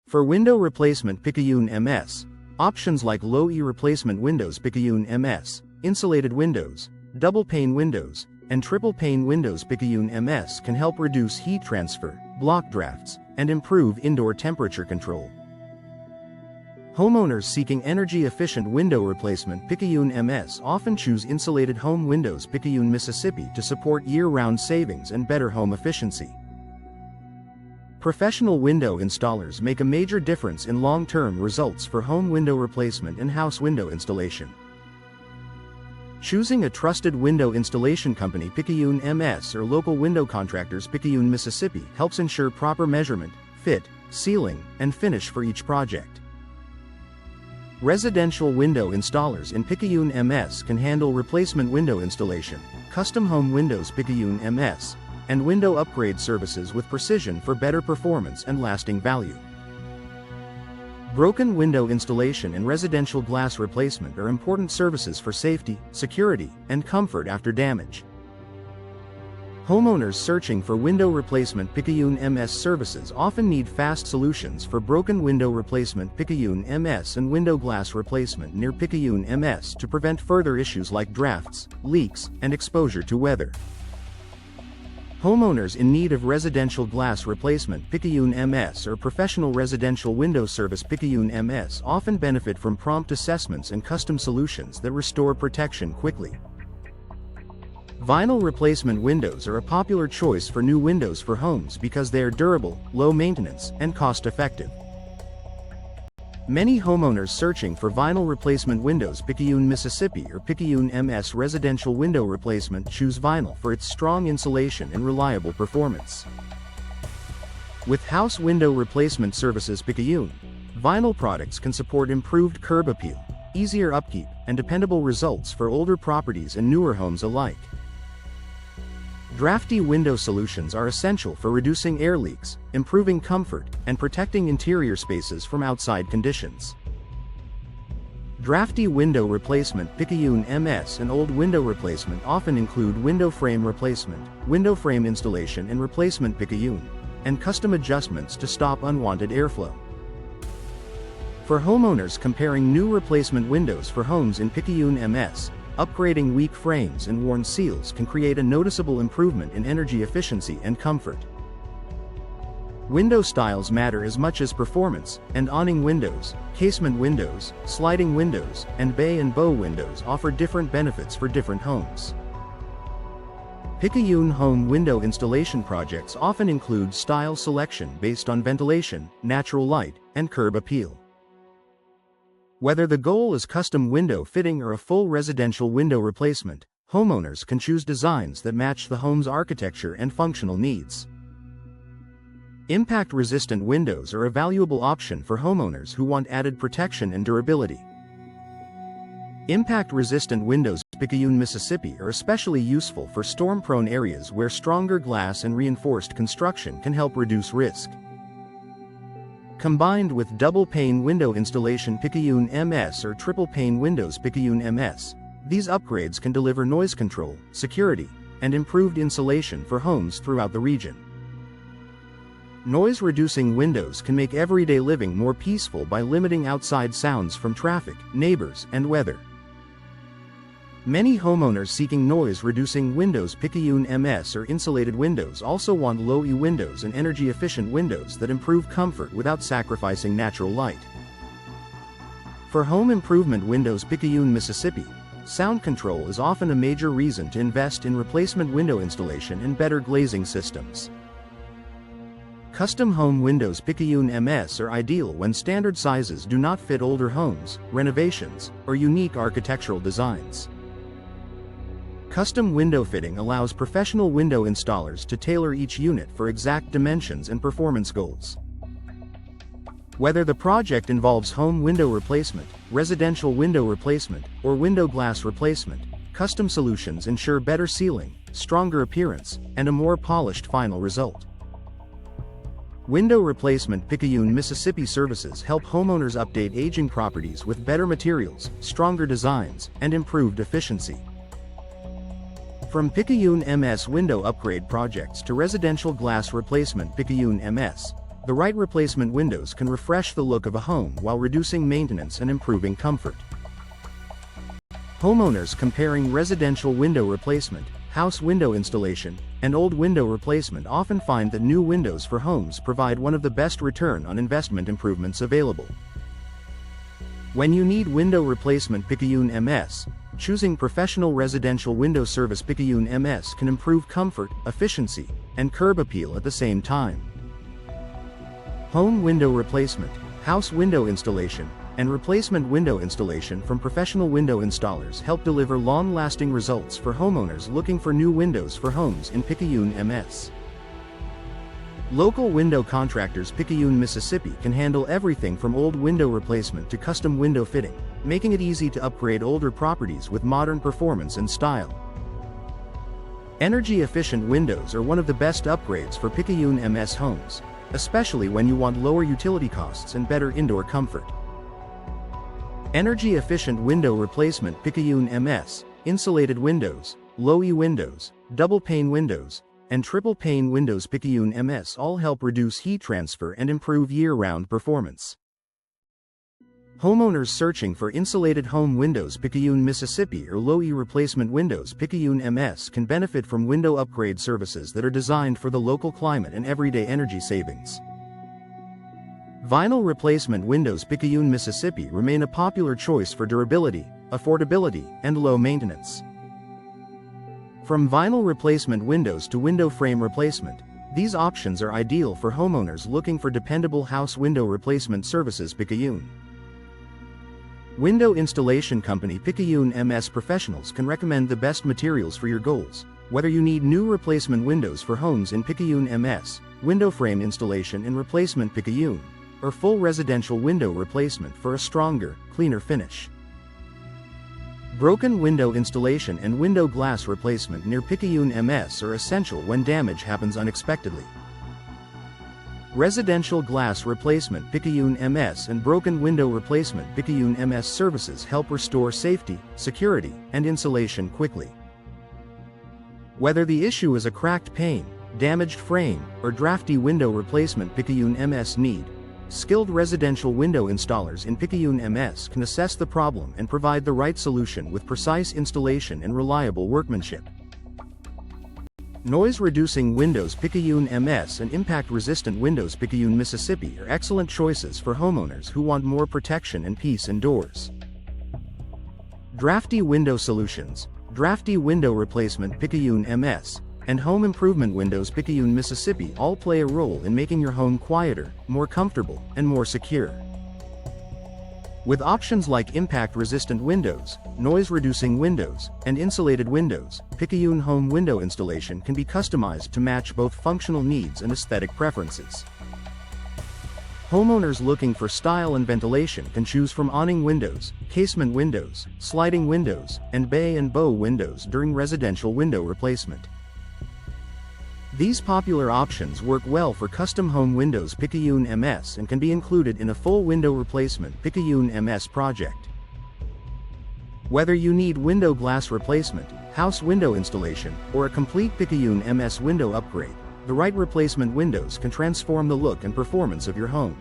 For window replacement Picayune MS, options like low-E replacement windows Picayune MS, insulated windows, double-pane windows, and triple-pane windows Picayune MS can help reduce heat transfer, block drafts, and improve indoor temperature control. Homeowners seeking energy-efficient window replacement Picayune MS often choose insulated home windows Picayune Mississippi to support year-round savings and better home efficiency. Professional window installers make a major difference in long-term results for home window replacement and house window installation. Choosing a trusted window installation company Picayune MS or local window contractors Picayune Mississippi helps ensure proper measurement, fit, sealing, and finish for each project. Residential window installers in Picayune MS can handle replacement window installation, custom home windows Picayune MS, and window upgrade services with precision for better performance and lasting value. Broken window installation and residential glass replacement are important services for safety, security, and comfort after damage. Homeowners searching for window replacement Picayune MS services often need fast solutions for broken window replacement Picayune MS and window glass replacement near Picayune MS to prevent further issues like drafts, leaks, and exposure to weather. Homeowners in need of residential glass replacement Picayune MS or professional residential window service Picayune MS often benefit from prompt assessments and custom solutions that restore protection quickly. Vinyl replacement windows are a popular choice for new windows for homes because they are durable, low maintenance, and cost-effective. Many homeowners searching for vinyl replacement windows Picayune Mississippi or Picayune MS residential window replacement choose vinyl for its strong insulation and reliable performance. With house window replacement services Picayune, vinyl products can support improved curb appeal, easier upkeep, and dependable results for older properties and newer homes alike. Drafty window solutions are essential for reducing air leaks, improving comfort, and protecting interior spaces from outside conditions. Drafty window replacement Picayune MS and old window replacement often include window frame replacement, window frame installation and replacement Picayune, and custom adjustments to stop unwanted airflow. For homeowners comparing new replacement windows for homes in Picayune MS, upgrading weak frames and worn seals can create a noticeable improvement in energy efficiency and comfort. Window styles matter as much as performance, and awning windows, casement windows, sliding windows, and bay and bow windows offer different benefits for different homes. Picayune home window installation projects often include style selection based on ventilation, natural light, and curb appeal. Whether the goal is custom window fitting or a full residential window replacement, homeowners can choose designs that match the home's architecture and functional needs. Impact-resistant windows are a valuable option for homeowners who want added protection and durability. Impact-resistant windows in Picayune, Mississippi are especially useful for storm-prone areas where stronger glass and reinforced construction can help reduce risk. Combined with double-pane window installation Picayune MS or triple-pane windows Picayune MS, these upgrades can deliver noise control, security, and improved insulation for homes throughout the region. Noise-reducing windows can make everyday living more peaceful by limiting outside sounds from traffic, neighbors, and weather. Many homeowners seeking noise-reducing windows Picayune MS or insulated windows also want low-E windows and energy-efficient windows that improve comfort without sacrificing natural light. For home improvement windows Picayune, Mississippi, sound control is often a major reason to invest in replacement window installation and better glazing systems. Custom home windows Picayune MS are ideal when standard sizes do not fit older homes, renovations, or unique architectural designs. Custom window fitting allows professional window installers to tailor each unit for exact dimensions and performance goals. Whether the project involves home window replacement, residential window replacement, or window glass replacement, custom solutions ensure better sealing, stronger appearance, and a more polished final result. Window replacement Picayune, Mississippi services help homeowners update aging properties with better materials, stronger designs, and improved efficiency. From Picayune MS window upgrade projects to residential glass replacement Picayune MS, The right replacement windows can refresh the look of a home while reducing maintenance and improving comfort. Homeowners comparing residential window replacement, house window installation, and old window replacement often find that new windows for homes provide one of the best return on investment improvements available. When you need window replacement Picayune MS, choosing professional residential window service Picayune MS can improve comfort, efficiency, and curb appeal at the same time. Home window replacement, house window installation, and replacement window installation from professional window installers help deliver long-lasting results for homeowners looking for new windows for homes in Picayune MS. Local window contractors Picayune, Mississippi can handle everything from old window replacement to custom window fitting, making it easy to upgrade older properties with modern performance and style. Energy-efficient windows are one of the best upgrades for Picayune MS homes, especially when you want lower utility costs and better indoor comfort. Energy-efficient window replacement Picayune MS, insulated windows, low-E windows, double-pane windows, and triple-pane windows Picayune MS all help reduce heat transfer and improve year-round performance. Homeowners searching for insulated home windows Picayune, Mississippi or low-E replacement windows Picayune MS can benefit from window upgrade services that are designed for the local climate and everyday energy savings. Vinyl replacement windows Picayune, Mississippi remain a popular choice for durability, affordability, and low maintenance. From vinyl replacement windows to window frame replacement, these options are ideal for homeowners looking for dependable house window replacement services Picayune. Window installation company Picayune MS professionals can recommend the best materials for your goals, whether you need new replacement windows for homes in Picayune MS, window frame installation and replacement Picayune, or full residential window replacement for a stronger, cleaner finish. Broken window installation and window glass replacement near Picayune MS are essential when damage happens unexpectedly. Residential glass replacement Picayune MS and broken window replacement Picayune MS services help restore safety, security, and insulation quickly. Whether the issue is a cracked pane, damaged frame, or drafty window replacement Picayune MS need, skilled residential window installers in Picayune MS can assess the problem and provide the right solution with precise installation and reliable workmanship. Noise-reducing windows Picayune MS and impact-resistant windows Picayune, Mississippi are excellent choices for homeowners who want more protection and peace indoors. Drafty window solutions, drafty window replacement Picayune MS, and home improvement windows Picayune, Mississippi all play a role in making your home quieter, more comfortable, and more secure. With options like impact-resistant windows, noise-reducing windows, and insulated windows, Picayune home window installation can be customized to match both functional needs and aesthetic preferences. Homeowners looking for style and ventilation can choose from awning windows, casement windows, sliding windows, and bay and bow windows during residential window replacement. These popular options work well for custom home windows Picayune MS and can be included in a full window replacement Picayune MS project. Whether you need window glass replacement, house window installation, or a complete Picayune MS window upgrade, the right replacement windows can transform the look and performance of your home.